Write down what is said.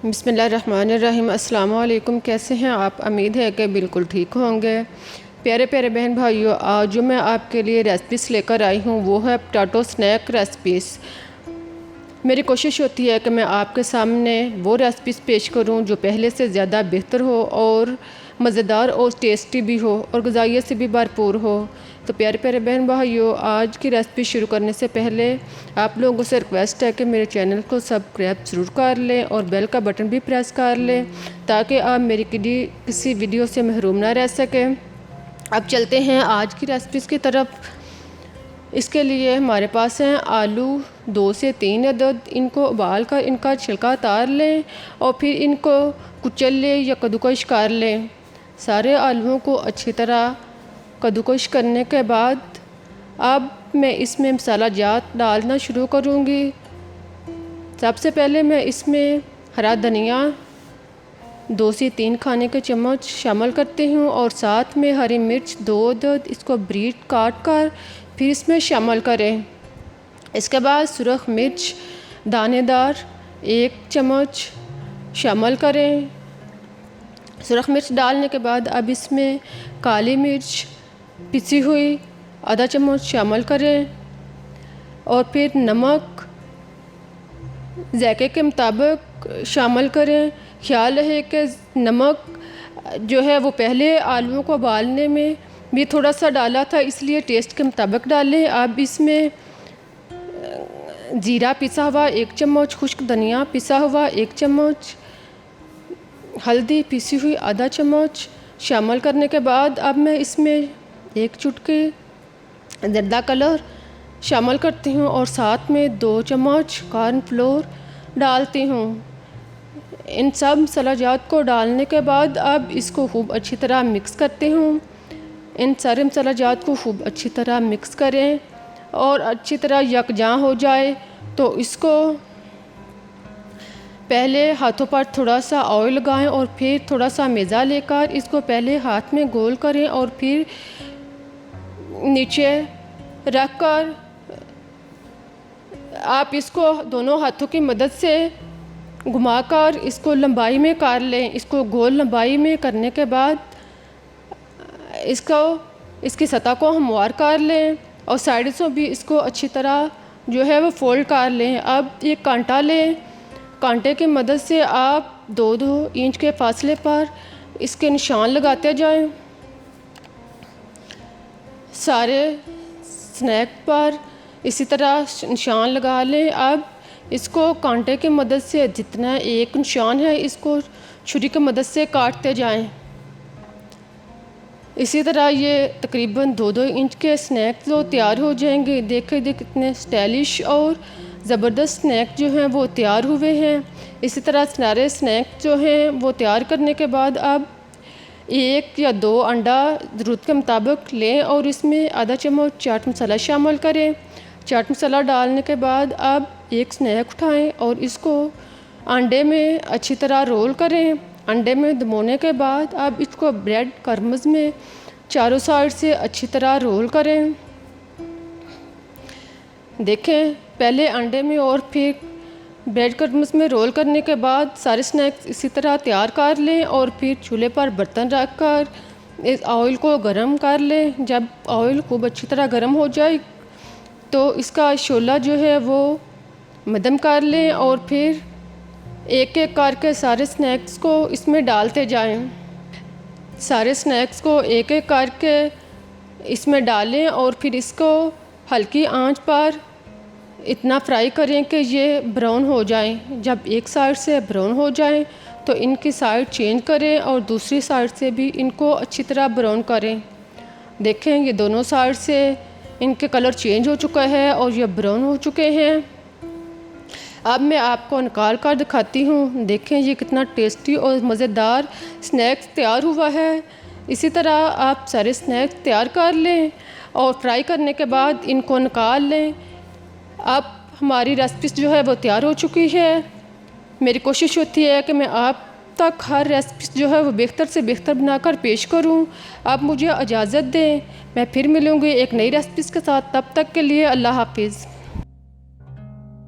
बिस्मिल्लाहिर्रहमानिर्रहीम। अस्सलाम वालेकुम। कैसे हैं आप? उम्मीद है कि बिल्कुल ठीक होंगे। प्यारे प्यारे बहन भाइयों, आज जो मैं आपके लिए रेसिपीज़ लेकर आई हूँ वो है पोटैटो स्नैक रेसिपीज़। मेरी कोशिश होती है कि मैं आपके सामने वो रेसिपीज़ पेश करूँ जो पहले से ज़्यादा बेहतर हो और मज़ेदार और टेस्टी भी हो और ग़िज़ाइयत से भी भरपूर हो। तो प्यारे प्यारे बहन भाइयों, आज की रेसिपी शुरू करने से पहले आप लोगों से रिक्वेस्ट है कि मेरे चैनल को सब्सक्राइब ज़रूर कर लें और बेल का बटन भी प्रेस कर लें ताकि आप मेरी किसी वीडियो से महरूम ना रह सकें। अब चलते हैं आज की रेसिपीज़ की तरफ। इसके लिए हमारे पास हैं आलू 2 से 3 अदद। इनको उबाल कर इनका छिलका उतार लें और फिर इनको कुचल लें या कद्दूकश कर लें। सारे आलूओं को अच्छी तरह कद्दूकश करने के बाद अब मैं इसमें मसाला जात डालना शुरू करूँगी। सबसे पहले मैं इसमें हरा धनिया 2 से 3 खाने के चम्मच शामिल करती हूँ और साथ में हरी मिर्च 2 अदद, इसको बारीक काट कर फिर इसमें शामिल करें। इसके बाद सुरख मिर्च दानेदार 1 चम्मच शामिल करें। सुरख मिर्च डालने के बाद अब इसमें काली मिर्च पिसी हुई आधा चम्मच शामिल करें और फिर नमक जायके के मुताबिक शामिल करें। ख्याल रहे कि नमक जो है वो पहले आलूओं को उबालने में भी थोड़ा सा डाला था, इसलिए टेस्ट के मुताबिक डालें। अब इसमें ज़ीरा पिसा हुआ 1 चम्मच, खुश्क धनिया पिसा हुआ 1 चम्मच, हल्दी पिसी हुई आधा चम्मच शामिल करने के बाद अब मैं इसमें 1 चुटकी ज़र्दा कलर शामिल करती हूँ और साथ में 2 चम्मच कॉर्नफ्लोर डालती हूँ। इन सब मसालाजात को डालने के बाद अब इसको खूब अच्छी तरह मिक्स करती हूँ। इन सारे मसालाजात को खूब अच्छी तरह मिक्स करें और अच्छी तरह यकजां हो जाए तो इसको पहले हाथों पर थोड़ा सा ऑयल लगाएं और फिर थोड़ा सा मैदा लेकर इसको पहले हाथ में गोल करें और फिर नीचे रखकर आप इसको दोनों हाथों की मदद से घुमाकर इसको लंबाई में कर लें। इसको गोल लंबाई में करने के बाद इसकी सतह को हमवार कर लें और साइड से भी इसको अच्छी तरह जो है वो फोल्ड कर लें। अब एक कांटा लें, कांटे की मदद से आप 2-2 इंच के फासले पर इसके निशान लगाते जाएं। सारे स्नैक पर इसी तरह निशान लगा लें। अब इसको कांटे की मदद से जितना एक निशान है इसको छुरी की मदद से काटते जाएं। इसी तरह ये तकरीबन 2-2 इंच के स्नैक जो तैयार हो जाएंगे। देखें कितने स्टाइलिश और ज़बरदस्त स्नैक जो हैं वो तैयार हुए हैं। इसी तरह सारे स्नैक जो हैं वो तैयार करने के बाद अब 1 या 2 अंडा ज़रूरत के मुताबिक लें और इसमें आधा चम्मच चाट मसाला शामिल करें। चाट मसाला डालने के बाद अब एक स्नैक उठाएं और इसको अंडे में अच्छी तरह रोल करें। अंडे में दबाने के बाद अब इसको ब्रेड क्रम्स में चारों साइड से अच्छी तरह रोल करें। देखें पहले अंडे में और फिर ब्रेड क्रम्स में रोल करने के बाद सारे स्नैक्स इसी तरह तैयार कर लें और फिर चूल्हे पर बर्तन रख कर इस ऑयल को गर्म कर लें। जब ऑयल खूब अच्छी तरह गर्म हो जाए तो इसका शोला जो है वो मध्यम कर लें और फिर एक एक करके सारे स्नैक्स को इसमें डालते जाएं। सारे स्नैक्स को एक एक करके इसमें डालें और फिर इसको हल्की आंच पर इतना फ्राई करें कि ये ब्राउन हो जाएं। जब एक साइड से ब्राउन हो जाएं तो इनकी साइड चेंज करें और दूसरी साइड से भी इनको अच्छी तरह ब्राउन करें। देखें ये दोनों साइड से इनके कलर चेंज हो चुका है और ये ब्राउन हो चुके हैं। अब मैं आपको निकाल कर दिखाती हूँ। देखें ये कितना टेस्टी और मज़ेदार स्नैक्स तैयार हुआ है। इसी तरह आप सारे स्नैक्स तैयार कर लें और फ्राई करने के बाद इनको निकाल लें। अब हमारी रेसिपी जो है वो तैयार हो चुकी है। मेरी कोशिश होती है कि मैं आप तक हर रेसिपी जो है वो बेहतर से बेहतर बनाकर पेश करूं। आप मुझे इजाज़त दें, मैं फिर मिलूँगी एक नई रेसिपी के साथ। तब तक के लिए अल्लाह हाफिज़।